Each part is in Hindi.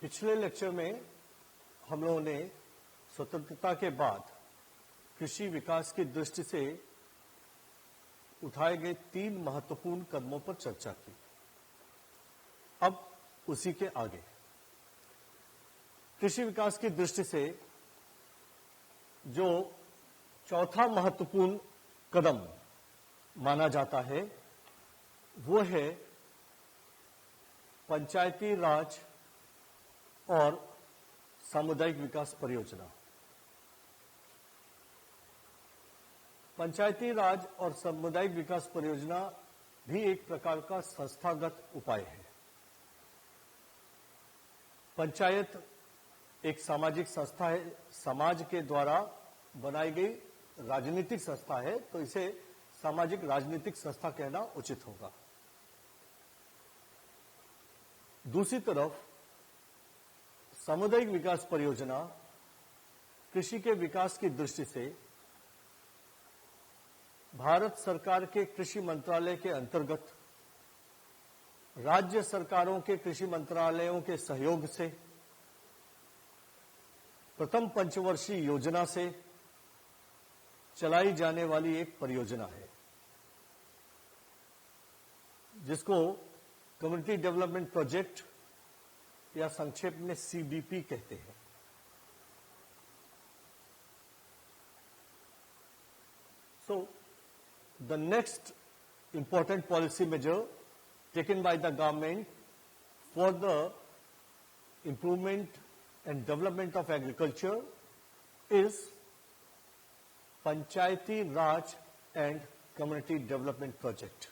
पिछले लेक्चर में हम लोगों ने स्वतंत्रता के बाद कृषि विकास की दृष्टि से उठाए गए 3 महत्वपूर्ण कदमों पर चर्चा की। अब उसी के आगे कृषि विकास की दृष्टि से जो चौथा महत्वपूर्ण कदम माना जाता है वो है पंचायती राज और सामुदायिक विकास परियोजना। पंचायती राज और सामुदायिक विकास परियोजना भी एक प्रकार का संस्थागत उपाय है। पंचायत एक सामाजिक संस्था है, समाज के द्वारा बनाई गई राजनीतिक संस्था है, तो इसे सामाजिक राजनीतिक संस्था कहना उचित होगा। दूसरी तरफ सामुदायिक विकास परियोजना कृषि के विकास की दृष्टि से भारत सरकार के कृषि मंत्रालय के अंतर्गत राज्य सरकारों के कृषि मंत्रालयों के सहयोग से प्रथम पंचवर्षीय योजना से चलाई जाने वाली एक परियोजना है, जिसको कम्युनिटी डेवलपमेंट प्रोजेक्ट या संक्षेप में सीडीपी कहते हैं। So, the next important policy measure taken by the government for the improvement and development of agriculture is Panchayati Raj and Community Development Project.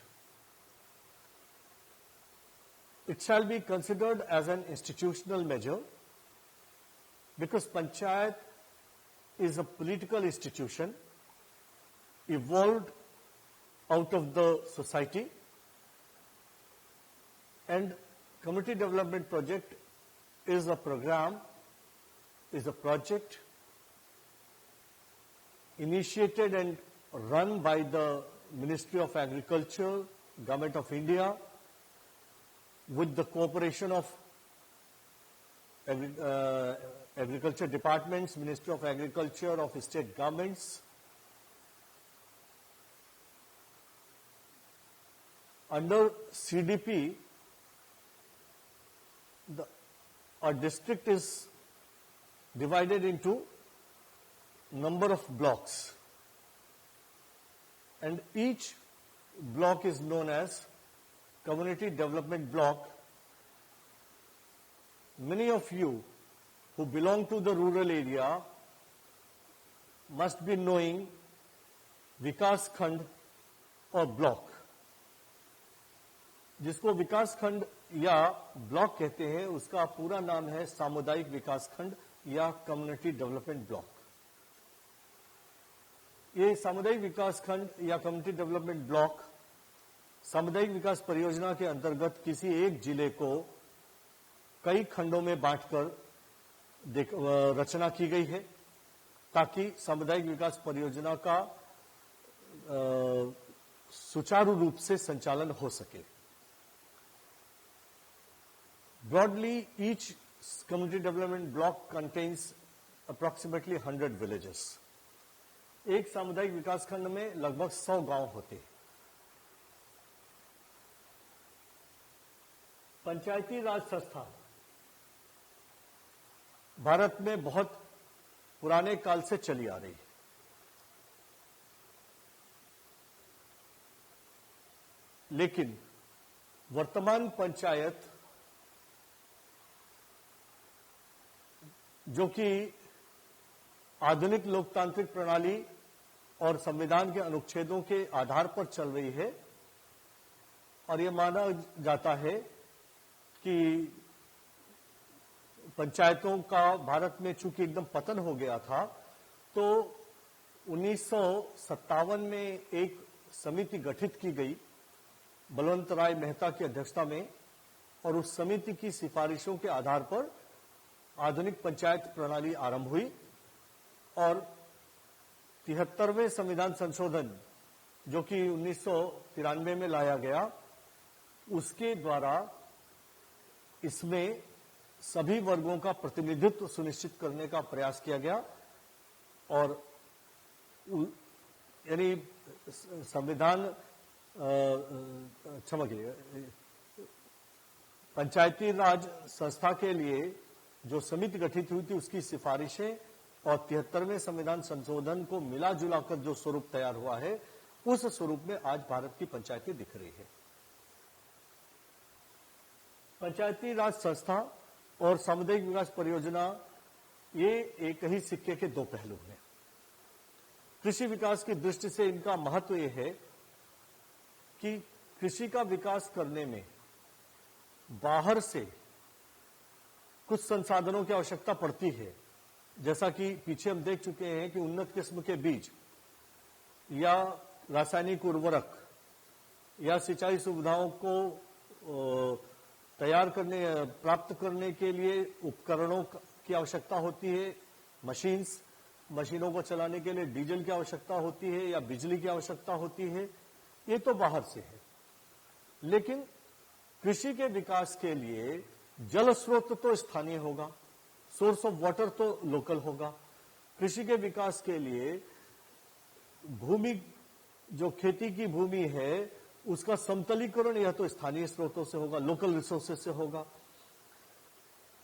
It shall be considered as an institutional measure because Panchayat is a political institution evolved out of the society, and Community Development Project is a program, is a project initiated and run by the Ministry of Agriculture, Government of India, with the cooperation of agriculture departments, Ministry of Agriculture of state governments. Under CDP, a district is divided into number of blocks, and each block is known as Community Development Block. Many of you who belong to the rural area must be knowing विकास खंड और ब्लॉक, जिसको विकास खंड या ब्लॉक कहते हैं, उसका पूरा नाम है सामुदायिक विकास खंड या कम्युनिटी डेवलपमेंट ब्लॉक। ये सामुदायिक विकास खंड या कम्युनिटी डेवलपमेंट ब्लॉक सामुदायिक विकास परियोजना के अंतर्गत किसी एक जिले को कई खंडों में बांटकर रचना की गई है, ताकि सामुदायिक विकास परियोजना का सुचारू रूप से संचालन हो सके। Broadly, each community development block contains approximately 100 villages. एक सामुदायिक विकास खंड में लगभग 100 गांव होते हैं। पंचायती राज संस्था भारत में बहुत पुराने काल से चली आ रही है। लेकिन वर्तमान पंचायत, जो कि आधुनिक लोकतांत्रिक प्रणाली और संविधान के अनुच्छेदों के आधार पर चल रही है, और यह माना जाता है कि पंचायतों का भारत में चूंकि एकदम पतन हो गया था, तो 1957 में एक समिति गठित की गई बलवंत राय मेहता की अध्यक्षता में, और उस समिति की सिफारिशों के आधार पर आधुनिक पंचायत प्रणाली आरंभ हुई, और 73वें संविधान संशोधन जो कि 1993 में लाया गया, उसके द्वारा इसमें सभी वर्गों का प्रतिनिधित्व सुनिश्चित करने का प्रयास किया गया और यानी संविधान क्षमा कीजिएगा, पंचायती राज संस्था के लिए जो समिति गठित हुई थी उसकी सिफारिशें और 73वें संविधान संशोधन को मिला जुलाकर जो स्वरूप तैयार हुआ है उस स्वरूप में आज भारत की पंचायतें दिख रही है। पंचायती राज संस्था और सामुदायिक विकास परियोजना ये एक ही सिक्के के दो पहलू हैं। कृषि विकास की दृष्टि से इनका महत्व यह है कि कृषि का विकास करने में बाहर से कुछ संसाधनों की आवश्यकता पड़ती है, जैसा कि पीछे हम देख चुके हैं कि उन्नत किस्म के बीज या रासायनिक उर्वरक या सिंचाई सुविधाओं को तैयार करने प्राप्त करने के लिए उपकरणों की आवश्यकता होती है, मशीनों को चलाने के लिए डीजल की आवश्यकता होती है या बिजली की आवश्यकता होती है, ये तो बाहर से है। लेकिन कृषि के विकास के लिए जल स्रोत तो स्थानीय होगा, सोर्स ऑफ वाटर तो लोकल होगा। कृषि के विकास के लिए भूमि, जो खेती की भूमि है उसका समतलीकरण यह तो स्थानीय स्रोतों से होगा, लोकल रिसोर्सेज से होगा।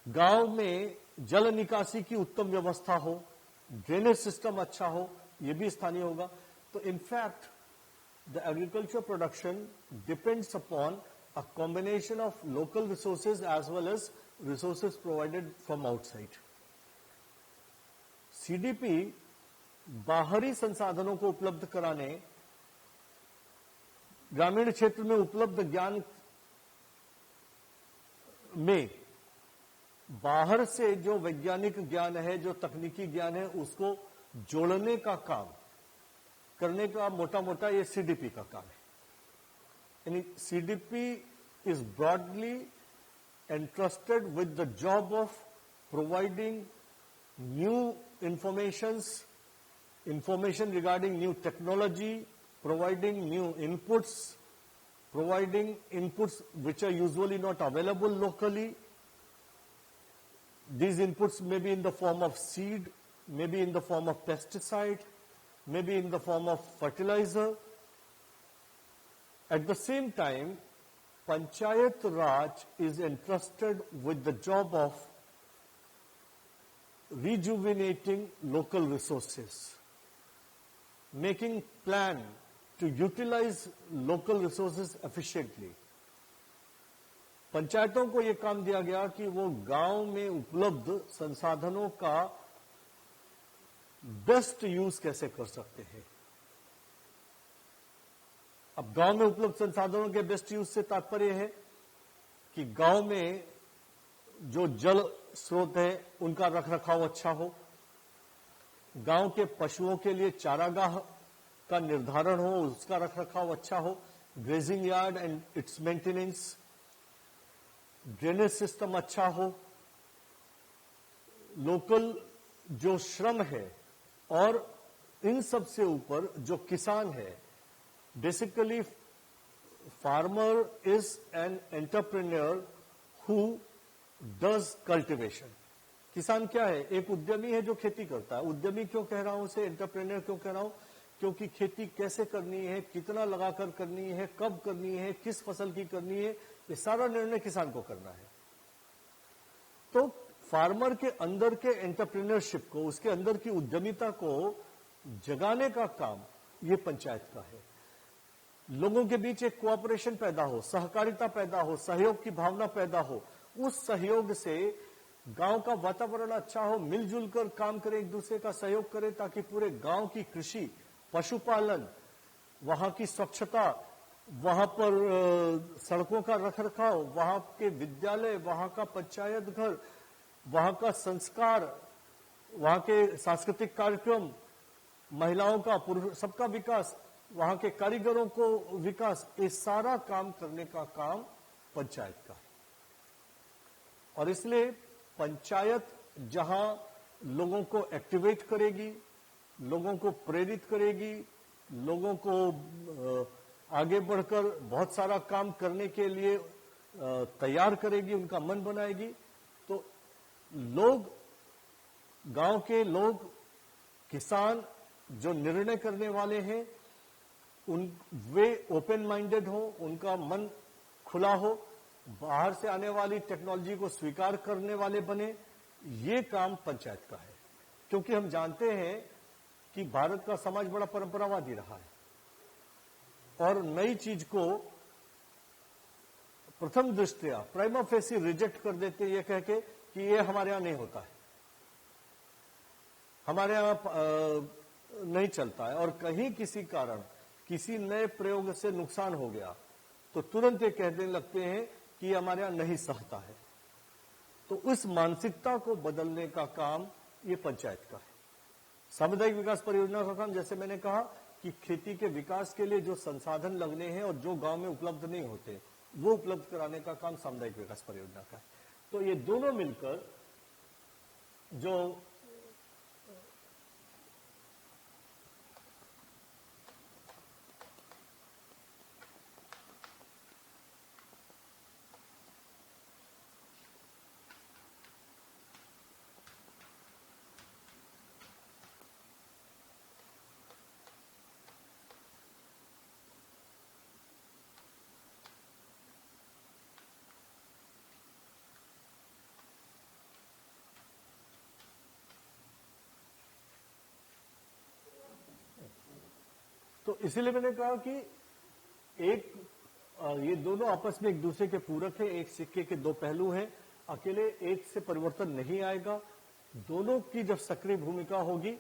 गांव में जल निकासी की उत्तम व्यवस्था हो, ड्रेनेज सिस्टम अच्छा हो, यह भी स्थानीय होगा। तो in fact the agriculture production depends upon a combination of local resources as well as resources provided from outside. CDP बाहरी संसाधनों को उपलब्ध कराने, ग्रामीण क्षेत्र में उपलब्ध ज्ञान में बाहर से जो वैज्ञानिक ज्ञान है, जो तकनीकी ज्ञान है, उसको जोड़ने का काम करने का मोटा मोटा ये सीडीपी का काम है। यानी CDP is broadly entrusted with the job of providing new information regarding new technology, providing new inputs, providing inputs which are usually not available locally. These inputs may be in the form of seed, may be in the form of pesticide, may be in the form of fertilizer. At the same time, Panchayat Raj is entrusted with the job of rejuvenating local resources, making plan to utilize local resources efficiently. पंचायतों को यह काम दिया गया कि वो गांव में उपलब्ध संसाधनों का बेस्ट यूज कैसे कर सकते हैं। अब गांव में उपलब्ध संसाधनों के बेस्ट यूज से तात्पर्य है कि गांव में जो जल स्रोत है उनका रखरखाव अच्छा हो, गांव के पशुओं के लिए चारागाह का निर्धारण हो, उसका रखरखाव अच्छा हो, grazing yard and it's maintenance, drainage system अच्छा हो, लोकल जो श्रम है, और इन सब से ऊपर जो किसान है, basically farmer is an entrepreneur who does cultivation. किसान क्या है? एक उद्यमी है जो खेती करता है। उद्यमी क्यों कह रहा हूं उसे, एंटरप्रेन्योर क्यों कह रहा हूं? क्योंकि खेती कैसे करनी है, कितना लगाकर करनी है, कब करनी है, किस फसल की करनी है, ये सारा निर्णय किसान को करना है। तो फार्मर के अंदर के एंटरप्रेन्योरशिप को, उसके अंदर की उद्यमिता को जगाने का काम ये पंचायत का है। लोगों के बीच एक कोऑपरेशन पैदा हो, सहकारिता पैदा हो, सहयोग की भावना पैदा हो, उस सहयोग से गांव का वातावरण अच्छा हो, मिलजुल कर काम करें, एक दूसरे का सहयोग करें, ताकि पूरे गांव की कृषि, पशुपालन, वहां की स्वच्छता, वहां पर सड़कों का रखरखाव, वहां के विद्यालय, वहां का पंचायत घर, वहां का संस्कार, वहां के सांस्कृतिक कार्यक्रम, महिलाओं का, पुरुष, सबका विकास, वहां के कारीगरों को विकास, ये सारा काम करने का काम पंचायत का है। और इसलिए पंचायत जहां लोगों को एक्टिवेट करेगी, लोगों को प्रेरित करेगी, लोगों को आगे बढ़कर बहुत सारा काम करने के लिए तैयार करेगी, उनका मन बनाएगी, तो लोग, गांव के लोग, किसान जो निर्णय करने वाले हैं, वे ओपन माइंडेड हो, उनका मन खुला हो, बाहर से आने वाली टेक्नोलॉजी को स्वीकार करने वाले बने। ये काम पंचायत का है, क्योंकि हम जानते हैं कि भारत का समाज बड़ा परंपरावादी रहा है और नई चीज को प्रथम दृष्टया प्राइमा फेसी रिजेक्ट कर देते, ये कह के कि ये हमारे यहां नहीं होता है, हमारे यहां नहीं चलता है, और कहीं किसी कारण किसी नए प्रयोग से नुकसान हो गया तो तुरंत ये कहने लगते हैं कि ये हमारे यहां नहीं सहता है। तो उस मानसिकता को बदलने का काम ये पंचायत का है। सामुदायिक विकास परियोजना का काम, जैसे मैंने कहा कि खेती के विकास के लिए जो संसाधन लगने हैं और जो गांव में उपलब्ध नहीं होते वो उपलब्ध कराने का काम सामुदायिक विकास परियोजना का है। तो ये दोनों मिलकर जो तो इसीलिए मैंने कहा कि ये दोनों आपस में एक दूसरे के पूरक है, एक सिक्के के दो पहलू हैं। अकेले एक से परिवर्तन नहीं आएगा, दोनों की जब सक्रिय भूमिका होगी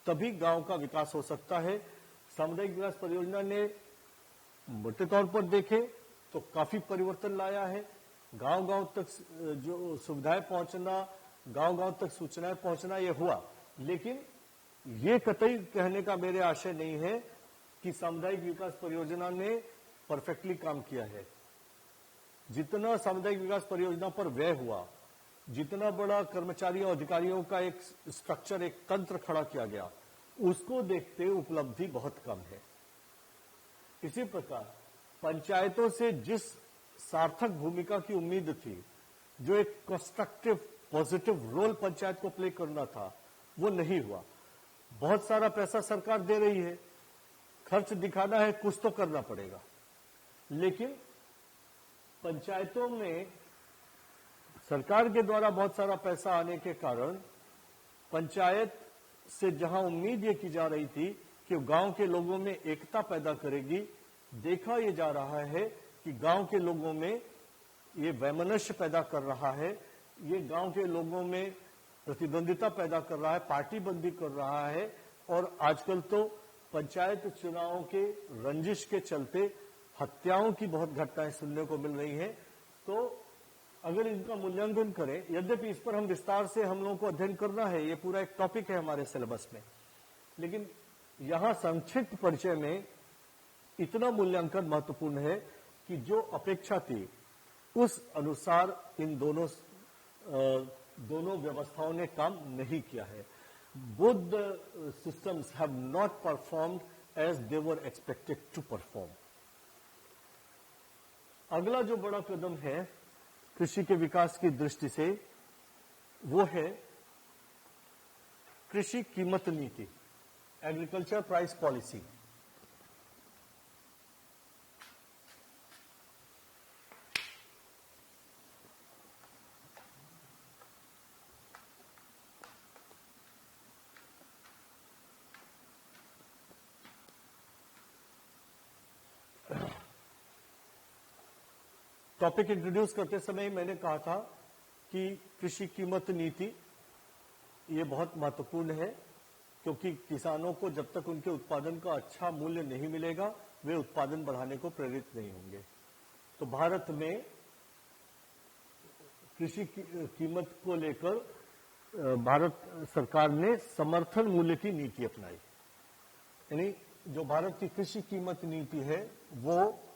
तभी गांव का विकास हो सकता है। सामुदायिक विकास परियोजना ने मोटे तौर पर देखे तो काफी परिवर्तन लाया है। गांव गांव तक जो सुविधाएं पहुंचना, गांव गांव तक सूचनाएं पहुंचना, ये हुआ, लेकिन ये कतई कहने का मेरे आशय नहीं है कि सामुदायिक विकास परियोजना ने परफेक्टली काम किया है। जितना सामुदायिक विकास परियोजना पर व्यय हुआ, जितना बड़ा कर्मचारियों अधिकारियों का एक स्ट्रक्चर, एक तंत्र खड़ा किया गया, उसको देखते उपलब्धि बहुत कम है। इसी प्रकार पंचायतों से जिस सार्थक भूमिका की उम्मीद थी, जो एक कंस्ट्रक्टिव पॉजिटिव रोल पंचायत को प्ले करना था, वो नहीं हुआ। बहुत सारा पैसा सरकार दे रही है, खर्च दिखाना है, कुछ तो करना पड़ेगा, लेकिन पंचायतों में सरकार के द्वारा बहुत सारा पैसा आने के कारण पंचायत से जहां उम्मीद ये की जा रही थी कि गांव के लोगों में एकता पैदा करेगी, देखा ये जा रहा है कि गांव के लोगों में ये वैमनस्य पैदा कर रहा है, ये गांव के लोगों में प्रतिद्वंदिता पैदा कर रहा है, पार्टीबंदी कर रहा है, और आजकल तो पंचायत चुनावों के रंजिश के चलते हत्याओं की बहुत घटनाएं सुनने को मिल रही हैं। तो अगर इनका मूल्यांकन करें, यद्यपि इस पर हम विस्तार से हम लोगों को अध्ययन करना है, ये पूरा एक टॉपिक है हमारे सिलेबस में, लेकिन यहां संक्षिप्त परिचय में इतना मूल्यांकन महत्वपूर्ण है कि जो अपेक्षा थी उस अनुसार इन दोनों व्यवस्थाओं ने काम नहीं किया है। Both the systems have not performed as they were expected to perform. अगला जो बड़ा कदम है कृषि के विकास की दृष्टि से, वो है कृषि कीमत नीति, agriculture price policy. Topic introduce करते समय मैंने कहा था कि कृषि कीमत नीति ये बहुत महत्वपूर्ण है, क्योंकि किसानों को जब तक उनके उत्पादन का अच्छा मूल्य नहीं मिलेगा, वे उत्पादन बढ़ाने को प्रेरित नहीं होंगे। तो भारत में कृषि कीमत को लेकर भारत सरकार ने समर्थन मूल्य की नीति अपनाई। यानी जो भारत की कृषि कीमत नीति है वो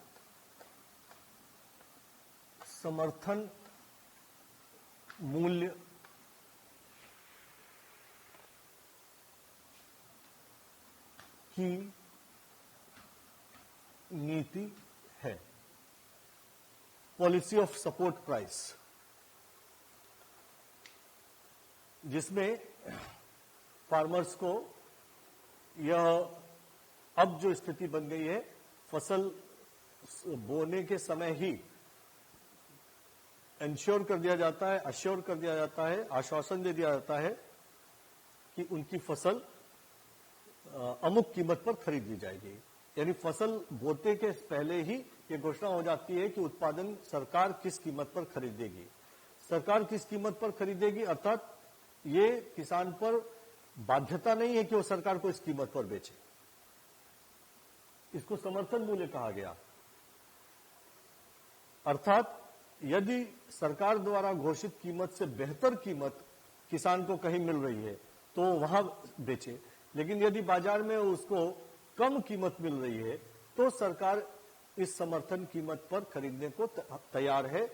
समर्थन मूल्य की नीति है, पॉलिसी ऑफ सपोर्ट प्राइस। जिसमें फार्मर्स को यह अब जो स्थिति बन गई है, फसल बोने के समय ही इंश्योर कर दिया जाता है, अश्योर कर दिया जाता है, आश्वासन दे दिया जाता है कि उनकी फसल अमुक कीमत पर खरीद ली जाएगी। यानी फसल बोते के पहले ही ये घोषणा हो जाती है कि उत्पादन सरकार किस कीमत पर खरीदेगी। सरकार किस कीमत पर खरीदेगी अर्थात ये किसान पर बाध्यता नहीं है कि वो सरकार को इस कीमत पर बेचे। इसको समर्थन मूल्य कहा गया। अर्थात यदि सरकार द्वारा घोषित कीमत से बेहतर कीमत किसान को कहीं मिल रही है तो वहां बेचे, लेकिन यदि बाजार में उसको कम कीमत मिल रही है तो सरकार इस समर्थन कीमत पर खरीदने को तैयार है,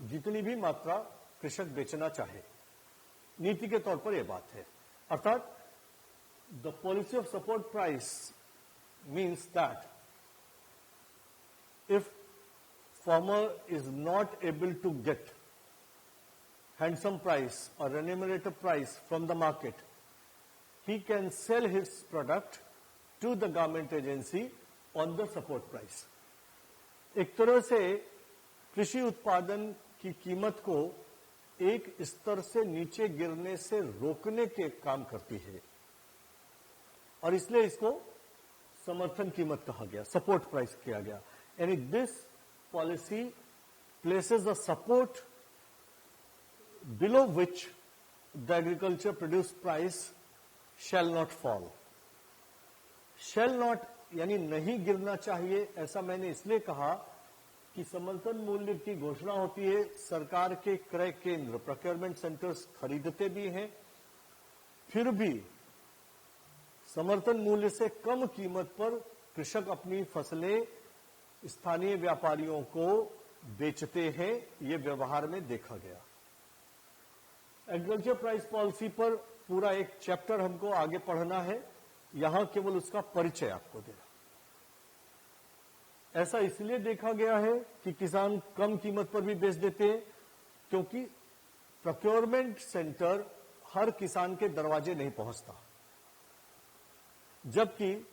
जितनी भी मात्रा कृषक बेचना चाहे। नीति के तौर पर यह बात है। अर्थात the policy of support price means that if farmer is not able to get handsome price or remunerative price from the market, he can sell his product to the government agency on the support price. एक तरह से कृषि उत्पादन की कीमत को एक स्तर से नीचे गिरने से रोकने के काम करती है और इसलिए इसको समर्थन कीमत कहा गया, सपोर्ट प्राइस किया गया। यानी this policy places a support below which the agriculture produced price shall not fall. Shall not यानी नहीं गिरना चाहिए, ऐसा मैंने इसलिए कहा कि समर्थन मूल्य की घोषणा होती है, सरकार के क्रय केंद्र प्रोक्योरमेंट सेंटर्स खरीदते भी हैं, फिर भी समर्थन मूल्य से कम कीमत पर कृषक अपनी फसलें स्थानीय व्यापारियों को बेचते हैं। ये व्यवहार में देखा गया। एग्रीकल्चर प्राइस पॉलिसी पर पूरा एक चैप्टर हमको आगे पढ़ना है, यहां केवल उसका परिचय आपको देना। ऐसा इसलिए देखा गया है कि किसान कम कीमत पर भी बेच देते हैं, क्योंकि प्रोक्योरमेंट सेंटर हर किसान के दरवाजे नहीं पहुंचता, जबकि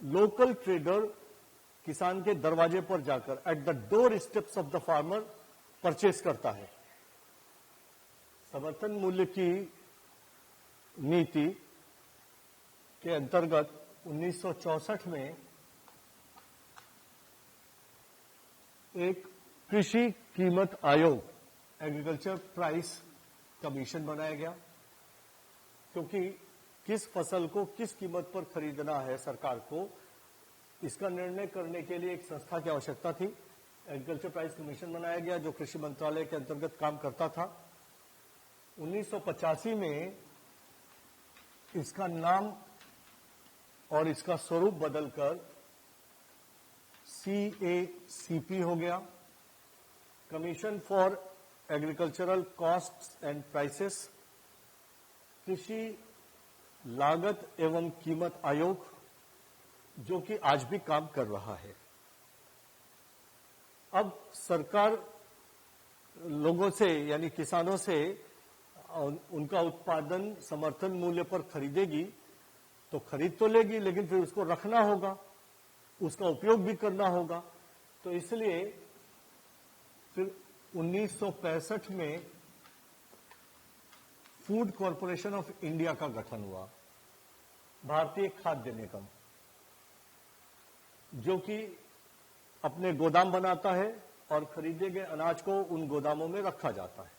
लोकल ट्रेडर किसान के दरवाजे पर जाकर at the door steps of the farmer purchase करता है। समर्थन मूल्य की नीति के अंतर्गत 1964 में एक कृषि कीमत आयोग, एग्रीकल्चर प्राइस कमीशन बनाया गया, क्योंकि किस फसल को किस कीमत पर खरीदना है सरकार को, इसका निर्णय करने के लिए एक संस्था की आवश्यकता थी। एग्रीकल्चर प्राइस कमीशन बनाया गया जो कृषि मंत्रालय के अंतर्गत काम करता था। 1985 में इसका नाम और इसका स्वरूप बदलकर CACP हो गया, commission for agricultural costs and prices, कृषि लागत एवं कीमत आयोग, जो कि आज भी काम कर रहा है। अब सरकार लोगों से यानी किसानों से उनका उत्पादन समर्थन मूल्य पर खरीदेगी तो खरीद तो लेगी, लेकिन फिर उसको रखना होगा, उसका उपयोग भी करना होगा। तो इसलिए फिर 1965 में फूड कॉरपोरेशन ऑफ इंडिया का गठन हुआ, भारतीय खाद्य निगम, जो कि अपने गोदाम बनाता है और खरीदे गए अनाज को उन गोदामों में रखा जाता है।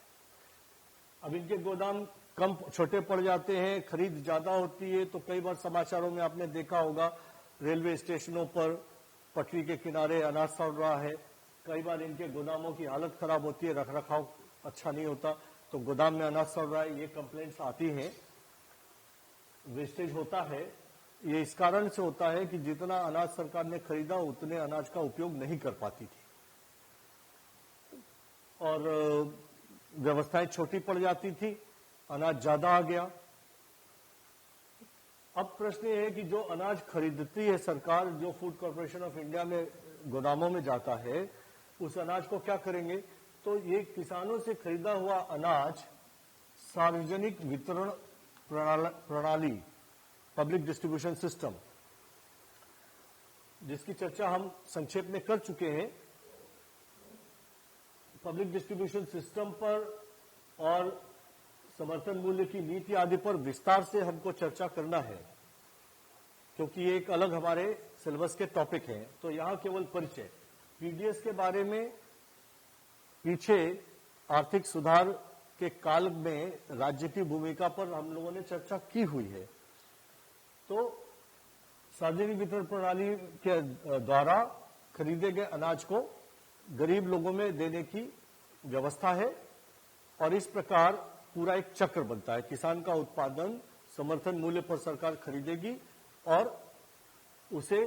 अब इनके गोदाम कम छोटे पड़ जाते हैं, खरीद ज्यादा होती है, तो कई बार समाचारों में आपने देखा होगा रेलवे स्टेशनों पर पटरी के किनारे अनाज सड़ रहा है। कई बार इनके गोदामों की हालत खराब होती है, रखरखाव अच्छा नहीं होता, तो गोदाम में अनाज सड़ रहा है, ये कंप्लेंट्स आती हैं। वेस्टेज होता है, ये इस कारण से होता है कि जितना अनाज सरकार ने खरीदा उतने अनाज का उपयोग नहीं कर पाती थी और व्यवस्थाएं छोटी पड़ जाती थी, अनाज ज्यादा आ गया। अब प्रश्न ये है कि जो अनाज खरीदती है सरकार, जो फूड कॉर्पोरेशन ऑफ इंडिया में गोदामों में जाता है, उस अनाज को क्या करेंगे? तो ये किसानों से खरीदा हुआ अनाज सार्वजनिक वितरण प्रणाली, पब्लिक डिस्ट्रीब्यूशन सिस्टम, जिसकी चर्चा हम संक्षेप में कर चुके हैं। पब्लिक डिस्ट्रीब्यूशन सिस्टम पर और समर्थन मूल्य की नीति आदि पर विस्तार से हमको चर्चा करना है, क्योंकि ये एक अलग हमारे सिलेबस के टॉपिक हैं। तो यहां केवल परिचय, पीडीएस के बारे में पीछे आर्थिक सुधार के काल में राज्य की भूमिका पर हम लोगों ने चर्चा की हुई है। तो सार्वजनिक वितरण प्रणाली के द्वारा खरीदे गए अनाज को गरीब लोगों में देने की व्यवस्था है, और इस प्रकार पूरा एक चक्र बनता है। किसान का उत्पादन समर्थन मूल्य पर सरकार खरीदेगी और उसे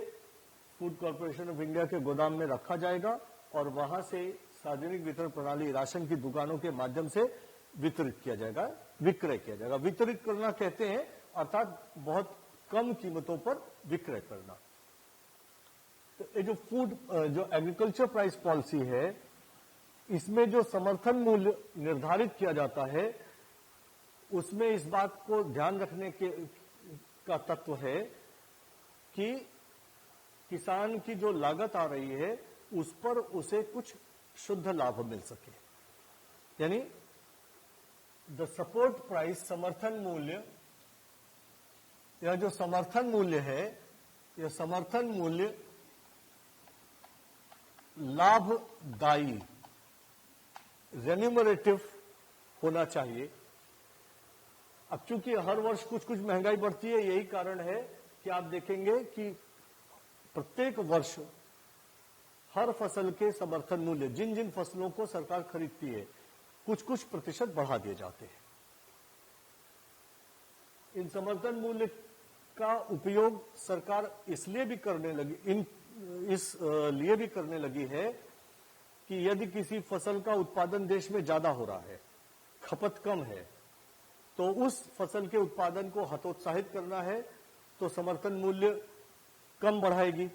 फूड कॉर्पोरेशन ऑफ इंडिया के गोदाम में रखा जाएगा, और वहां से सार्वजनिक वितरण प्रणाली राशन की दुकानों के माध्यम से वितरित किया जाएगा, विक्रय किया जाएगा। वितरित करना कहते हैं अर्थात बहुत कम कीमतों पर विक्रय करना। तो ये जो जो एग्रीकल्चर प्राइस पॉलिसी है, इसमें जो समर्थन मूल्य निर्धारित किया जाता है, उसमें इस बात को ध्यान रखने का तत्व है कि किसान की जो लागत आ रही है उस पर उसे कुछ शुद्ध लाभ मिल सके। यानी द सपोर्ट प्राइस, समर्थन मूल्य, यह जो समर्थन मूल्य है, यह समर्थन मूल्य लाभदायी, रेन्यूमरेटिव होना चाहिए। अब चूंकि हर वर्ष कुछ कुछ महंगाई बढ़ती है, यही कारण है कि आप देखेंगे कि प्रत्येक वर्ष हर फसल के समर्थन मूल्य, जिन जिन फसलों को सरकार खरीदती है, कुछ कुछ प्रतिशत बढ़ा दिए जाते हैं। इन समर्थन मूल्य का उपयोग सरकार इसलिए भी करने लगी, इसलिए भी करने लगी है कि यदि किसी फसल का उत्पादन देश में ज्यादा हो रहा है, खपत कम है, तो उस फसल के उत्पादन को हतोत्साहित करना है तो समर्थन मूल्य कम बढ़ाएगी।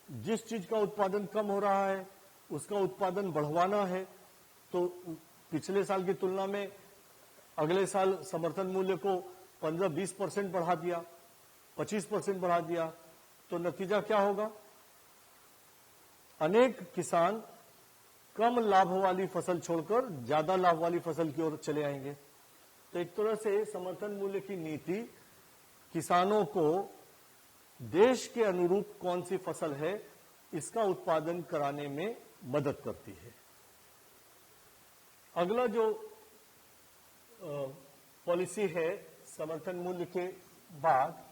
जिस चीज का उत्पादन कम हो रहा है उसका उत्पादन बढ़वाना है, तो पिछले साल की तुलना में अगले साल समर्थन मूल्य को 15-20% बढ़ा दिया, 25% बढ़ा दिया, तो नतीजा क्या होगा? अनेक किसान कम लाभ वाली फसल छोड़कर ज्यादा लाभ वाली फसल की ओर चले आएंगे। तो एक तरह से समर्थन मूल्य की नीति किसानों को देश के अनुरूप कौन सी फसल है इसका उत्पादन कराने में मदद करती है। अगला जो पॉलिसी है समर्थन मूल्य के बाद,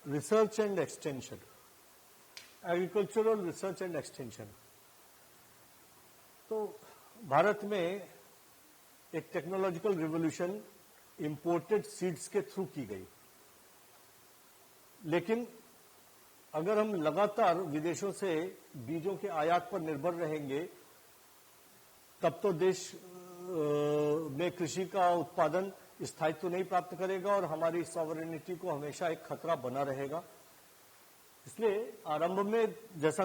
research and extension, agricultural research and extension. तो भारत में एक टेक्नोलॉजिकल रिवॉल्यूशन इंपोर्टेड सीड्स के थ्रू की गई, लेकिन अगर हम लगातार विदेशों से बीजों के आयात पर निर्भर रहेंगे तब तो देश में कृषि का उत्पादन स्थायित्व तो नहीं प्राप्त करेगा और हमारी सॉवरेनिटी को हमेशा एक खतरा बना रहेगा। इसलिए आरंभ में जैसा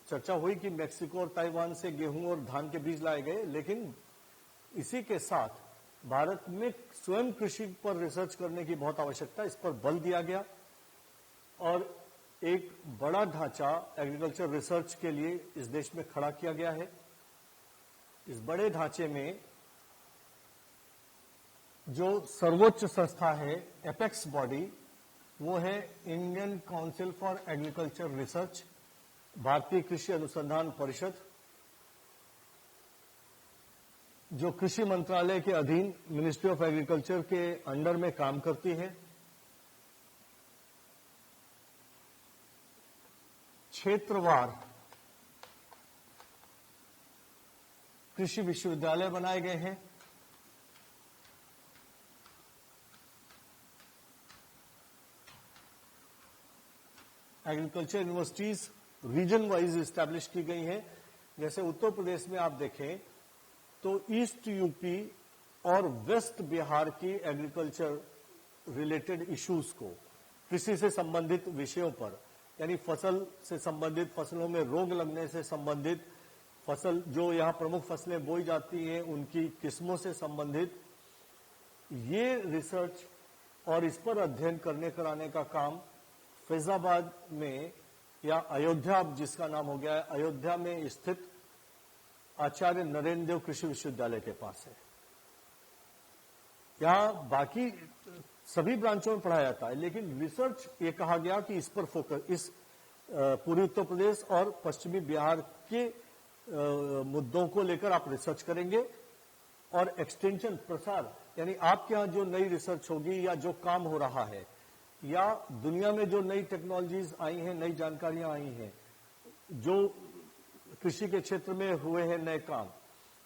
चर्चा हुई कि मेक्सिको और ताइवान से गेहूं और धान के बीज लाए गए, लेकिन इसी के साथ भारत में स्वयं कृषि पर रिसर्च करने की बहुत आवश्यकता, इस पर बल दिया गया और एक बड़ा ढांचा एग्रीकल्चर रिसर्च के लिए इस देश में खड़ा किया गया है। इस बड़े ढांचे में जो सर्वोच्च संस्था है, एपेक्स बॉडी, वो है Indian council for agriculture research, भारतीय कृषि अनुसंधान परिषद, जो कृषि मंत्रालय के अधीन मिनिस्ट्री ऑफ एग्रीकल्चर के अंडर में काम करती है। क्षेत्रवार कृषि विश्वविद्यालय बनाए गए हैं। Agriculture universities region wise establish की गई हैं। जैसे उत्तर प्रदेश में आप देखें तो ईस्ट यूपी और वेस्ट बिहार की एग्रीकल्चर रिलेटेड इश्यूज को, कृषि से संबंधित विषयों पर, यानी फसल से संबंधित, फसलों में रोग लगने से संबंधित, फसल जो यहां प्रमुख फसलें बोई जाती हैं उनकी किस्मों से संबंधित ये रिसर्च और इस पर अध्ययन करने कराने का काम फैजाबाद में या अयोध्या जिसका नाम हो गया है, अयोध्या में स्थित आचार्य नरेंद्र देव कृषि विश्वविद्यालय के पास है। यहां बाकी सभी ब्रांचों में पढ़ाया जाता है, लेकिन रिसर्च ये कहा गया कि इस पर फोकस, इस पूर्वी उत्तर प्रदेश और पश्चिमी बिहार के मुद्दों को लेकर आप रिसर्च करेंगे और एक्सटेंशन, प्रसार, यानी आपके यहां जो नई रिसर्च होगी या जो काम हो रहा है या दुनिया में जो नई टेक्नोलॉजीज आई हैं, नई जानकारियां आई हैं, जो कृषि के क्षेत्र में हुए हैं नए काम,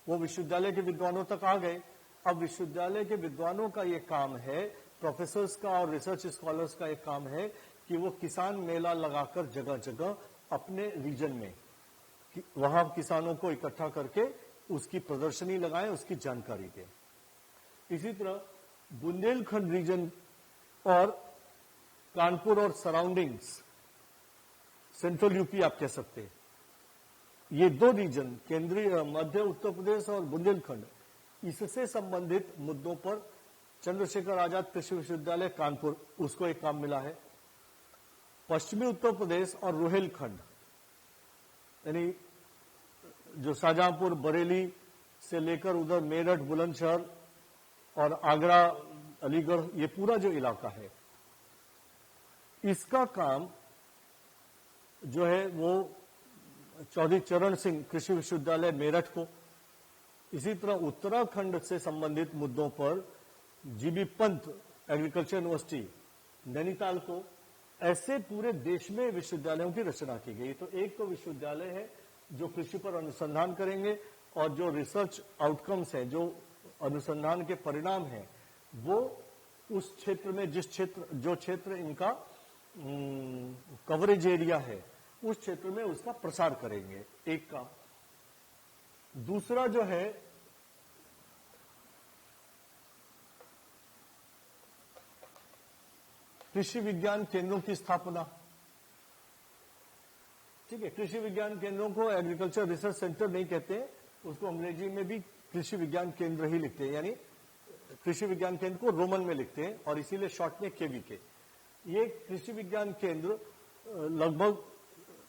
वो विश्वविद्यालय के विद्वानों तक आ गए। अब विश्वविद्यालय के विद्वानों का ये काम है, प्रोफेसर्स का और रिसर्च स्कॉलर्स का एक काम है कि वो किसान मेला लगाकर जगह जगह अपने रीजन में वहां किसानों को इकट्ठा करके उसकी प्रदर्शनी लगाएं, उसकी जानकारी दें। इसी तरह बुंदेलखंड रीजन और कानपुर और सराउंडिंग्स, सेंट्रल यूपी आप कह सकते हैं, ये दो रीजन, केंद्रीय मध्य उत्तर प्रदेश और बुंदेलखंड, इससे संबंधित मुद्दों पर चंद्रशेखर आजाद कृषि विश्वविद्यालय कानपुर, उसको एक काम मिला है। पश्चिमी उत्तर प्रदेश और रुहेलखंड, यानी जो शाहजहांपुर, बरेली से लेकर उधर मेरठ, बुलंदशहर और आगरा, अलीगढ़, ये पूरा जो इलाका है, इसका काम जो है वो चौधरी चरण सिंह कृषि विश्वविद्यालय मेरठ को, इसी तरह उत्तराखंड से संबंधित मुद्दों पर GB Pant agriculture university Nainital को, ऐसे पूरे देश में विश्वविद्यालयों की रचना की गई। तो एक तो विश्वविद्यालय है जो कृषि पर अनुसंधान करेंगे और जो रिसर्च आउटकम्स है, जो अनुसंधान के परिणाम हैं, वो उस क्षेत्र में जो क्षेत्र इनका कवरेज एरिया है उस क्षेत्र में उसका प्रसार करेंगे, एक का। दूसरा जो है कृषि विज्ञान केंद्रों की स्थापना। ठीक है, कृषि विज्ञान केंद्रों को एग्रीकल्चर रिसर्च सेंटर नहीं कहते, उसको अंग्रेजी में भी कृषि विज्ञान केंद्र ही लिखते हैं, यानी कृषि विज्ञान केंद्र को रोमन में लिखते हैं और इसीलिए शॉर्ट में केवीके। ये कृषि विज्ञान केंद्र लगभग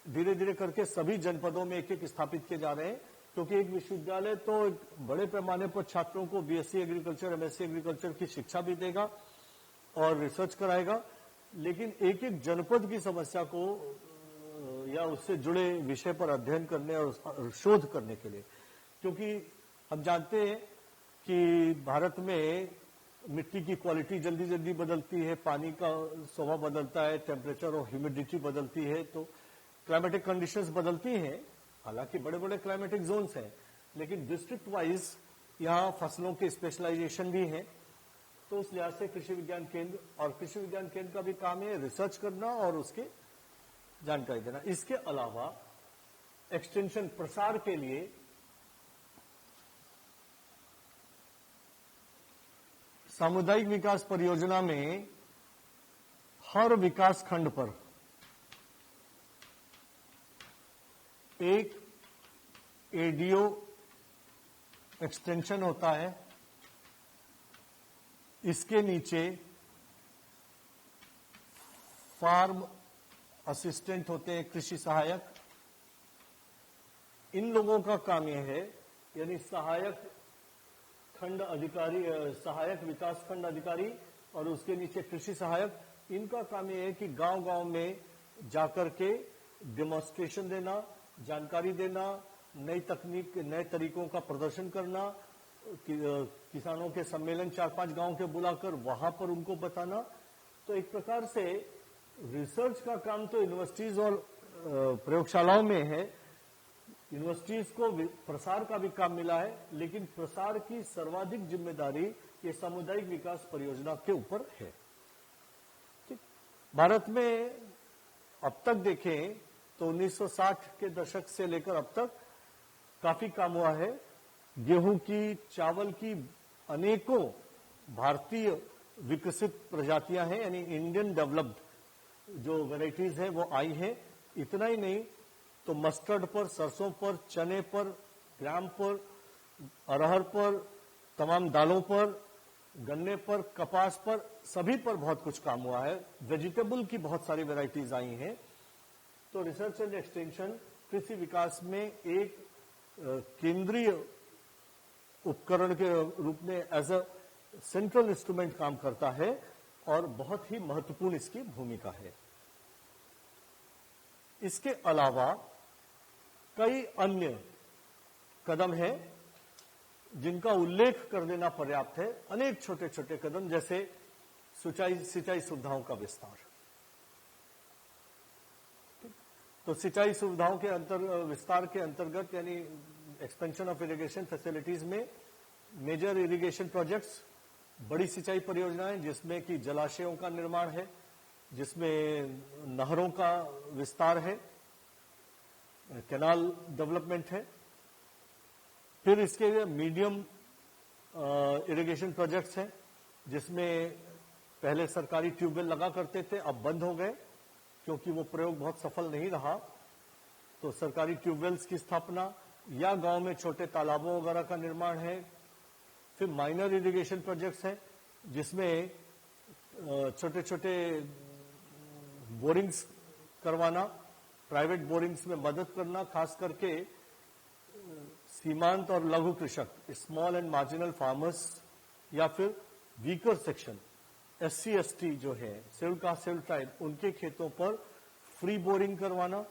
धीरे धीरे करके सभी जनपदों में एक एक स्थापित किए जा रहे हैं, क्योंकि एक विश्वविद्यालय तो बड़े पैमाने पर छात्रों को बीएससी एग्रीकल्चर, एमएससी एग्रीकल्चर की शिक्षा भी देगा और रिसर्च कराएगा, लेकिन एक एक जनपद की समस्या को या उससे जुड़े विषय पर अध्ययन करने और शोध करने के लिए, क्योंकि हम जानते हैं कि भारत में मिट्टी की क्वालिटी जल्दी जल्दी बदलती है, पानी का स्वभाव बदलता है, टेम्परेचर और ह्यूमिडिटी बदलती है, तो क्लाइमेटिक कंडीशंस बदलती हैं। हालांकि बड़े बड़े क्लाइमेटिक जोन्स हैं, लेकिन डिस्ट्रिक्ट वाइज यहाँ फसलों के स्पेशलाइजेशन भी हैं। तो उस लिहाज से कृषि विज्ञान केंद्र, और कृषि विज्ञान केंद्र का भी काम है रिसर्च करना और उसके जानकारी देना। इसके अलावा एक्सटेंशन, प्रसार के लिए सामुदायिक विकास परियोजना में हर विकास खंड पर एक एडीओ एक्सटेंशन होता है, इसके नीचे फार्म असिस्टेंट होते हैं, कृषि सहायक। इन लोगों का काम यह है, यानी सहायक खंड अधिकारी, सहायक विकास खंड अधिकारी और उसके नीचे कृषि सहायक, इनका काम यह है कि गांव-गांव में जाकर के डेमोन्स्ट्रेशन देना, जानकारी देना, नई तकनीक, नए तरीकों का प्रदर्शन करना, किसानों के सम्मेलन 4-5 गांव के बुलाकर वहां पर उनको बताना। तो एक प्रकार से रिसर्च का काम तो यूनिवर्सिटीज और प्रयोगशालाओं में है, यूनिवर्सिटीज को प्रसार का भी काम मिला है, लेकिन प्रसार की सर्वाधिक जिम्मेदारी ये सामुदायिक विकास परियोजना के ऊपर है। ठीक, भारत में अब तक देखें तो 1960 के दशक से लेकर अब तक काफी काम हुआ है। गेहूं की, चावल की अनेकों भारतीय विकसित प्रजातियां हैं, यानी इंडियन डेवलप्ड जो वैरायटीज है वो आई है। इतना ही नहीं तो मस्टर्ड पर, सरसों पर, चने पर, ग्राम पर, अरहर पर, तमाम दालों पर, गन्ने पर, कपास पर, सभी पर बहुत कुछ काम हुआ है। वेजिटेबल की बहुत सारी वैरायटीज आई हैं। तो रिसर्च एंड एक्सटेंशन कृषि विकास में एक केंद्रीय उपकरण के रूप में एज अ सेंट्रल इंस्ट्रूमेंट काम करता है और बहुत ही महत्वपूर्ण इसकी भूमिका है। इसके अलावा कई अन्य कदम हैं जिनका उल्लेख कर देना पर्याप्त है। अनेक छोटे छोटे कदम, जैसे सिंचाई सुविधाओं का विस्तार। तो सिंचाई सुविधाओं के विस्तार के अंतर्गत, यानी एक्सपेंशन ऑफ इरिगेशन फैसिलिटीज में मेजर इरिगेशन प्रोजेक्ट्स, बड़ी सिंचाई परियोजनाएं जिसमें कि जलाशयों का निर्माण है, जिसमें नहरों का विस्तार है, कैनाल डेवलपमेंट है। फिर इसके मीडियम इरिगेशन प्रोजेक्ट्स हैं जिसमें पहले सरकारी ट्यूबवेल लगा करते थे, अब बंद हो गए क्योंकि वो प्रयोग बहुत सफल नहीं रहा। तो सरकारी ट्यूबवेल्स की स्थापना या गांव में छोटे तालाबों वगैरह का निर्माण है। फिर माइनर इरिगेशन प्रोजेक्ट्स हैं जिसमें छोटे छोटे बोरिंग्स करवाना, प्राइवेट बोरिंग्स में मदद करना, खास करके सीमांत और लघु कृषक, स्मॉल एंड मार्जिनल फार्मर्स, या फिर वीकर सेक्शन, SC ST जो है, शेड्यूल्ड कास्ट शेड्यूल्ड ट्राइब, उनके खेतों पर फ्री बोरिंग करवाना।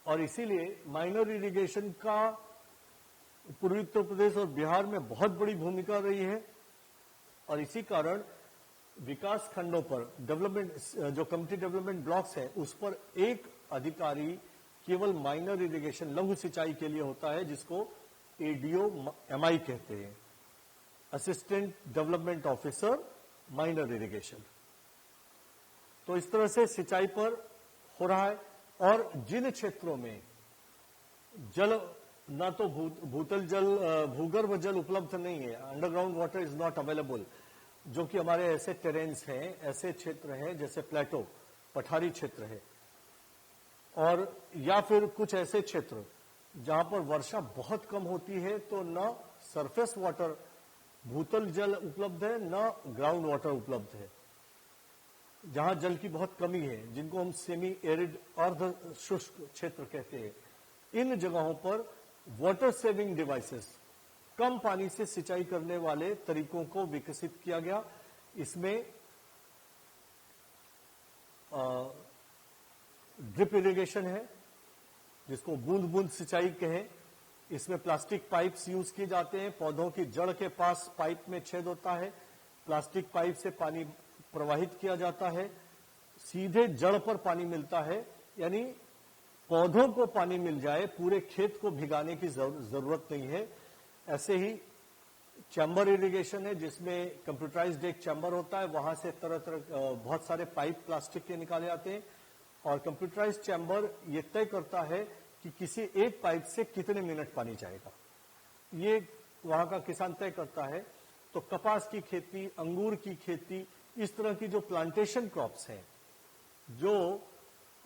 और इसीलिए माइनर इरिगेशन का पूर्वी उत्तर प्रदेश और बिहार में बहुत बड़ी भूमिका रही है। और इसी कारण विकास खंडों पर डेवलपमेंट, जो कम्युनिटी डेवलपमेंट ब्लॉक्स है, उस पर एक अधिकारी केवल माइनर इरिगेशन, लघु सिंचाई के लिए होता है, जिसको ADO MI कहते हैं, assistant development officer minor irrigation. तो इस तरह से सिंचाई पर हो रहा है। और जिन क्षेत्रों में जल, ना तो भूतल जल, भूगर्भ जल उपलब्ध नहीं है, underground water is not available, जो कि हमारे ऐसे टेरेन्स हैं, ऐसे क्षेत्र हैं जैसे प्लेटो, पठारी क्षेत्र है, और या फिर कुछ ऐसे क्षेत्र जहां पर वर्षा बहुत कम होती है, तो न सरफेस वाटर, भूतल जल उपलब्ध है, न ग्राउंड वाटर उपलब्ध है, जहां जल की बहुत कमी है, जिनको हम सेमी एरिड, अर्ध शुष्क क्षेत्र कहते हैं। इन जगहों पर वाटर सेविंग डिवाइसेस, कम पानी से सिंचाई करने वाले तरीकों को विकसित किया गया। इसमें ड्रिप इरिगेशन है, जिसको बूंद बूंद सिंचाई कहें। इसमें प्लास्टिक पाइप्स यूज किए जाते हैं, पौधों की जड़ के पास पाइप में छेद होता है, प्लास्टिक पाइप से पानी प्रवाहित किया जाता है, सीधे जड़ पर पानी मिलता है, यानी पौधों को पानी मिल जाए, पूरे खेत को भिगाने की जरूरत नहीं है। ऐसे ही चैम्बर इरिगेशन है, जिसमें कंप्यूटराइज्ड एक चैम्बर होता है, वहां से तरह तरह बहुत सारे पाइप प्लास्टिक के निकाले जाते हैं, और कंप्यूटराइज्ड चैम्बर ये तय करता है कि किसी एक पाइप से कितने मिनट पानी जाएगा, ये वहां का किसान तय करता है। तो कपास की खेती, अंगूर की खेती, इस तरह की जो प्लांटेशन क्रॉप्स हैं, जो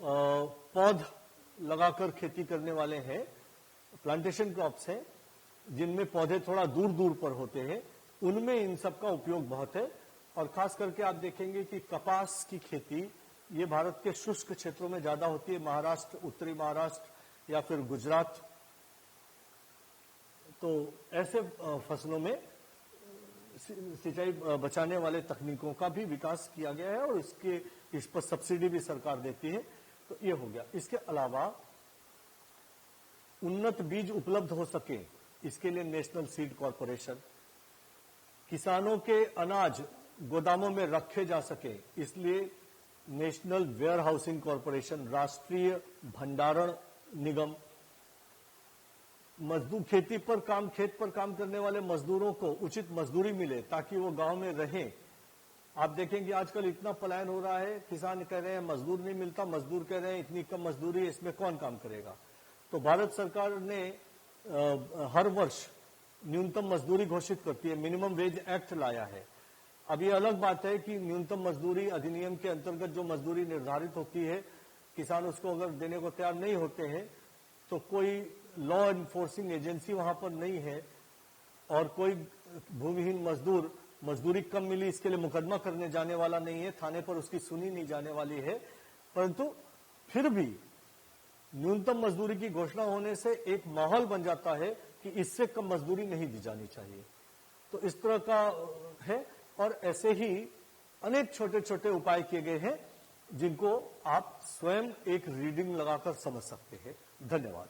पौध लगाकर खेती करने वाले हैं, प्लांटेशन क्रॉप्स हैं, जिनमें पौधे थोड़ा दूर दूर पर होते हैं, उनमें इन सब का उपयोग बहुत है। और खास करके आप देखेंगे कि कपास की खेती ये भारत के शुष्क क्षेत्रों में ज्यादा होती है, महाराष्ट्र, उत्तरी महाराष्ट्र या फिर गुजरात। तो ऐसे फसलों में सिंचाई बचाने वाले तकनीकों का भी विकास किया गया है, और इस पर सब्सिडी भी सरकार देती है। तो ये हो गया। इसके अलावा उन्नत बीज उपलब्ध हो सके, इसके लिए नेशनल सीड कॉरपोरेशन, किसानों के अनाज गोदामों में रखे जा सके, इसलिए नेशनल वेयर हाउसिंग कॉरपोरेशन, राष्ट्रीय भंडारण निगम, मजदूर खेत पर काम करने वाले मजदूरों को उचित मजदूरी मिले ताकि वो गांव में रहें। आप देखेंगे आजकल इतना पलायन हो रहा है, किसान कह रहे हैं मजदूर नहीं मिलता, मजदूर कह रहे हैं इतनी कम मजदूरी है, इसमें कौन काम करेगा। तो भारत सरकार ने हर वर्ष न्यूनतम मजदूरी घोषित करती है, मिनिमम वेज एक्ट लाया है। अब ये अलग बात है कि न्यूनतम मजदूरी अधिनियम के अंतर्गत जो मजदूरी निर्धारित होती है, किसान उसको अगर देने को तैयार नहीं होते हैं तो कोई लॉ एनफोर्सिंग एजेंसी वहां पर नहीं है और कोई भूमिहीन मजदूर मजदूरी कम मिली इसके लिए मुकदमा करने जाने वाला नहीं है, थाने पर उसकी सुनी नहीं जाने वाली है। परंतु फिर भी न्यूनतम मजदूरी की घोषणा होने से एक माहौल बन जाता है कि इससे कम मजदूरी नहीं दी जानी चाहिए। तो इस तरह का है और ऐसे ही अनेक छोटे छोटे उपाय किए गए हैं जिनको आप स्वयं एक रीडिंग लगाकर समझ सकते हैं। धन्यवाद।